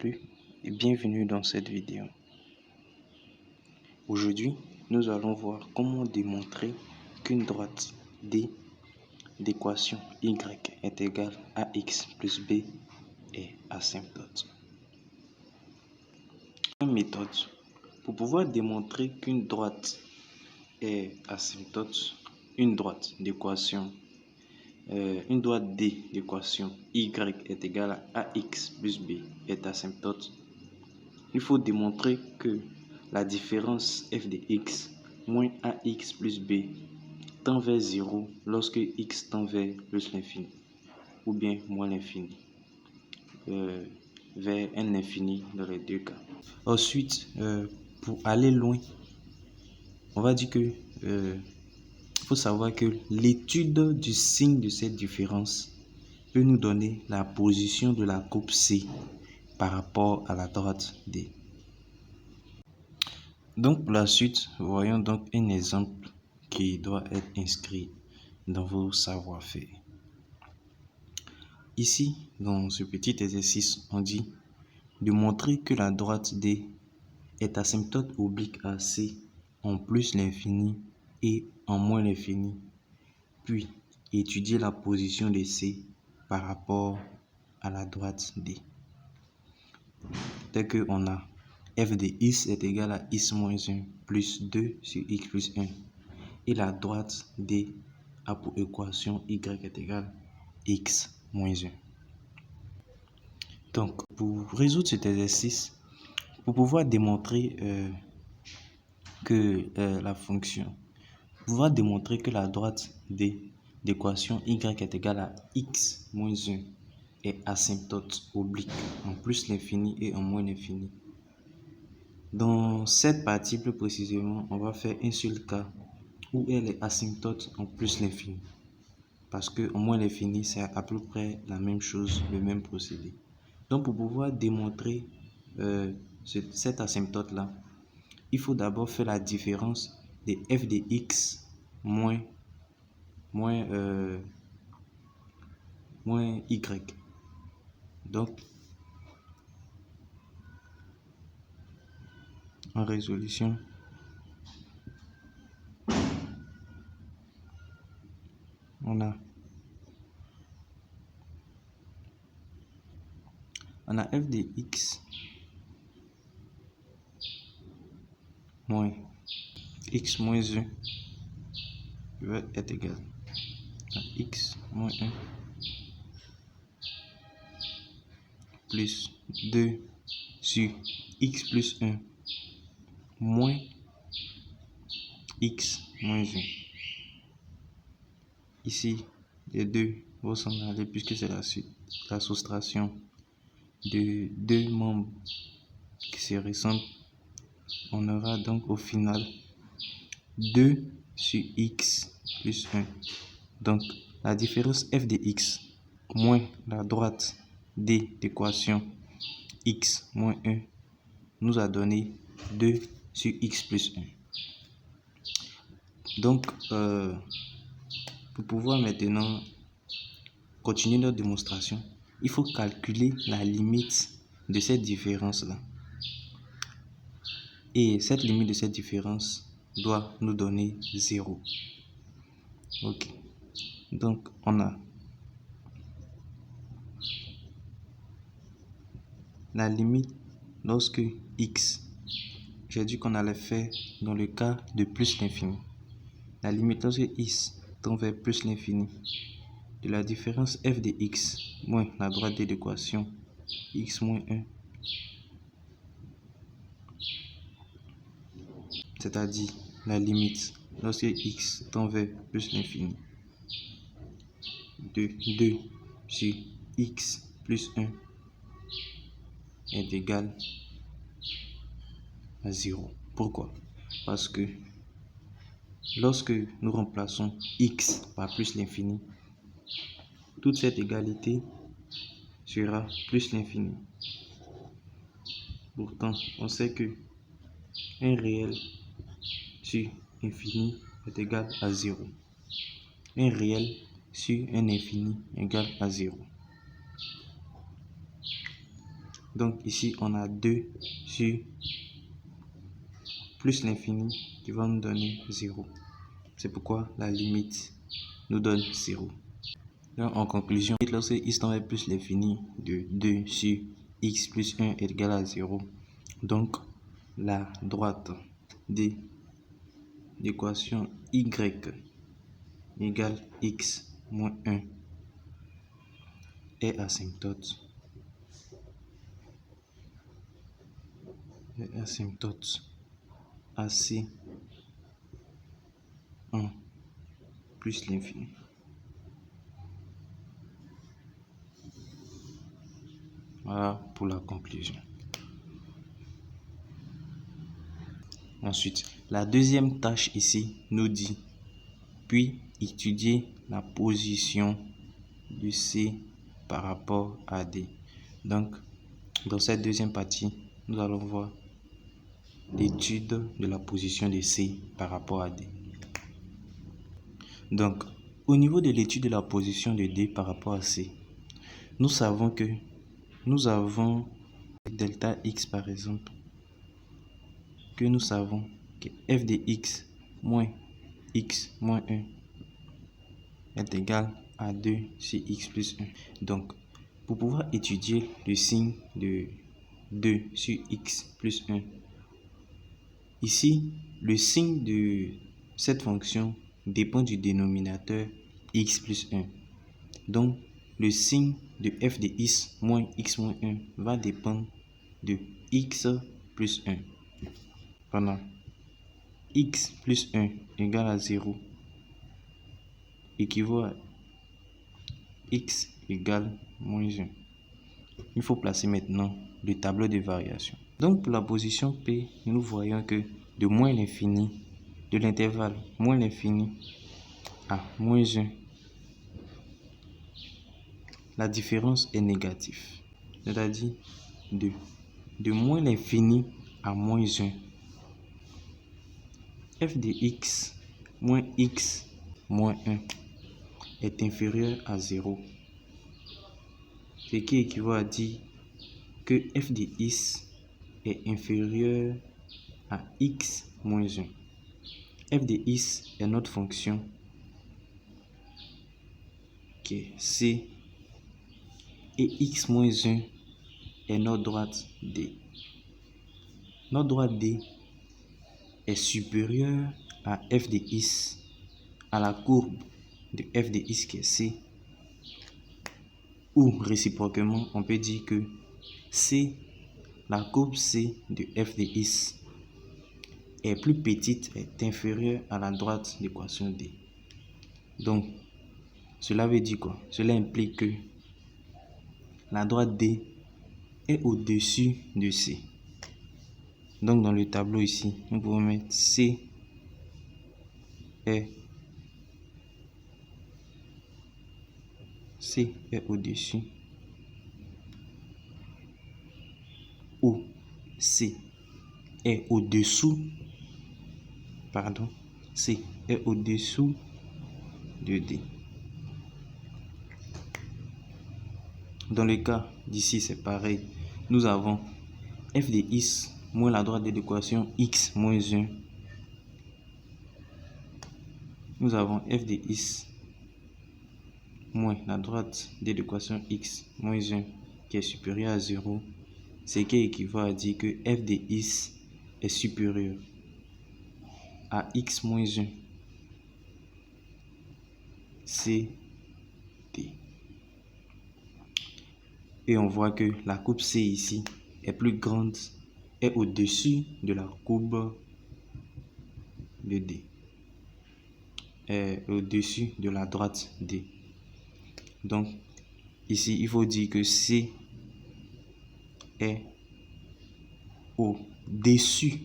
plu et bienvenue dans cette vidéo. Aujourd'hui, nous allons voir comment démontrer qu'une droite D d'équation y est égale à x plus b est asymptote. Une méthode pour pouvoir démontrer qu'une droite est asymptote, une droite D d'équation y est égale à ax plus b est asymptote. Il faut démontrer que la différence f de x moins ax plus b tend vers 0 lorsque x tend vers plus l'infini ou bien moins l'infini, vers un infini dans les deux cas. Ensuite, pour aller loin, on va dire que faut savoir que l'étude du signe de cette différence peut nous donner la position de la coupe C par rapport à la droite D. Donc pour la suite, voyons donc un exemple qui doit être inscrit dans vos savoir-faire. Ici, dans ce petit exercice, on dit de montrer que la droite D est asymptote oblique à C en plus l'infini et en moins l'infini, puis étudier la position de C par rapport à la droite D. Tel que on a f de x est égal à x moins 1 plus 2 sur x plus 1 et la droite D a pour équation y est égal à x moins 1. Donc, pour résoudre cet exercice, pour pouvoir démontrer que la droite D d'équation y est égale à x moins 1 est asymptote oblique en plus l'infini et en moins l'infini. Dans cette partie plus précisément, on va faire un seul cas où elle est asymptote en plus l'infini. Parce que en moins l'infini, c'est à peu près la même chose, le même procédé. Donc pour pouvoir démontrer cette asymptote-là, il faut d'abord faire la différence de f de x moins y. Donc, en résolution, on a f de x moins x moins 1 va être égal à x moins 1 plus 2 sur x plus 1 moins x moins 1. Ici, les deux vont s'en aller puisque c'est la soustraction de deux membres qui se ressemblent. On aura donc au final 2 sur x plus 1. Donc, la différence f de x moins la droite D d'équation x moins 1 nous a donné 2 sur x plus 1. Donc, pour pouvoir maintenant continuer notre démonstration, il faut calculer la limite de cette différence-là. Et cette limite de cette différence doit nous donner 0. Ok. Donc, on a la limite lorsque x, j'ai dit qu'on allait faire dans le cas de plus l'infini. La limite lorsque x tend vers plus l'infini de la différence f de x moins la droite D d'équation x moins 1, c'est-à-dire la limite lorsque x tend vers plus l'infini de 2 sur x plus 1 est égal à 0. Pourquoi? Parce que lorsque nous remplaçons x par plus l'infini, toute cette égalité sera plus l'infini. Pourtant, on sait que un réel sur infini est égal à 0. Un réel sur un infini égale à 0. Donc ici, on a 2 sur plus l'infini qui va nous donner 0. C'est pourquoi la limite nous donne 0. Donc, en conclusion, lorsque x tend vers plus l'infini de 2 sur x plus 1 est égal à 0, donc la droite de l'équation y égale x moins 1 est asymptote à c1 plus l'infini. Voilà pour la conclusion. Ensuite, la deuxième tâche ici nous dit, puis étudier la position de C par rapport à D. Donc, dans cette deuxième partie, nous allons voir l'étude de la position de C par rapport à D. Donc, au niveau de l'étude de la position de D par rapport à C, nous savons que nous avons delta x par exemple, que nous savons que f de x moins 1 est égal à 2 sur x plus 1. Donc, pour pouvoir étudier le signe de 2 sur x plus 1, ici, le signe de cette fonction dépend du dénominateur x plus 1. Donc, le signe de f de x moins 1 va dépendre de x plus 1. Pendant x plus 1 égale à 0 équivaut à x égale moins 1. Il faut placer maintenant le tableau de variation. Donc pour la position P, nous voyons que de moins l'infini, de l'intervalle moins l'infini à moins 1, la différence est négative. C'est-à-dire de moins l'infini à moins 1, f de x moins 1 est inférieur à 0. Ce qui équivaut à dire que f de x est inférieur à x moins 1. f de x est notre fonction qui est c et x moins 1 est notre droite D. Notre droite D est supérieure à f de x, à la courbe de f de x qui est c, ou réciproquement, on peut dire que c, la courbe c de f de x est plus petite, est inférieure à la droite d'équation D. Donc, cela veut dire quoi? Cela implique que la droite D est au-dessus de C. Donc, dans le tableau ici, nous pouvons mettre C est au-dessus, ou C est au-dessous, C est au-dessous de D. Dans le cas d'ici, c'est pareil. Nous avons f de x moins la droite de l'équation x moins 1. Nous avons f de x moins la droite de l'équation x moins 1 qui est supérieure à 0, ce qui équivaut à dire que f de x est supérieur à x moins 1 c d. Et on voit que la courbe C ici est plus grande, est au-dessus de la courbe de D, est au-dessus de la droite D. Donc, ici, il faut dire que C est au-dessus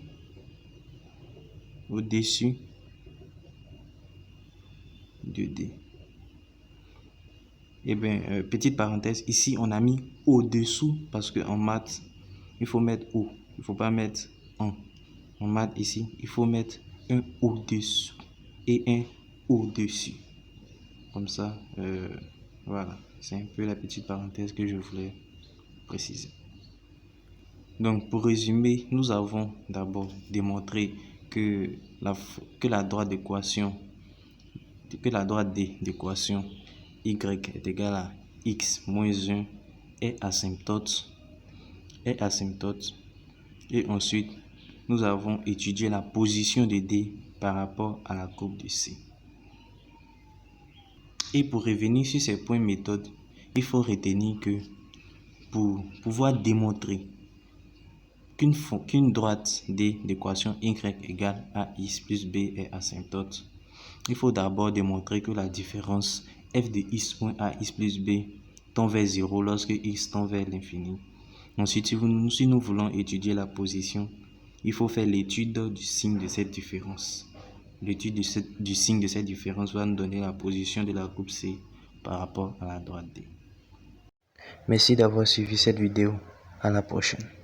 de D. Et bien, petite parenthèse, ici, on a mis au-dessous parce qu'en maths, il faut mettre au. Il ne faut pas mettre en. En maths, ici, il faut mettre un au-dessous et un au-dessus. Comme ça, voilà. C'est un peu la petite parenthèse que je voulais préciser. Donc, pour résumer, nous avons d'abord démontré que la droite d'équation d'équation y est égale à x moins 1 est asymptote. Et ensuite, nous avons étudié la position de D par rapport à la courbe de C. Et pour revenir sur ces points méthodes, il faut retenir que pour pouvoir démontrer qu'une droite D d'équation y égale à x plus b est asymptote, il faut d'abord démontrer que la différence f de x moins a x plus b tend vers 0 lorsque x tend vers l'infini. Ensuite, si nous voulons étudier la position, il faut faire l'étude du signe de cette différence. L'étude du signe de cette différence va nous donner la position de la courbe C par rapport à la droite D. Merci d'avoir suivi cette vidéo. À la prochaine.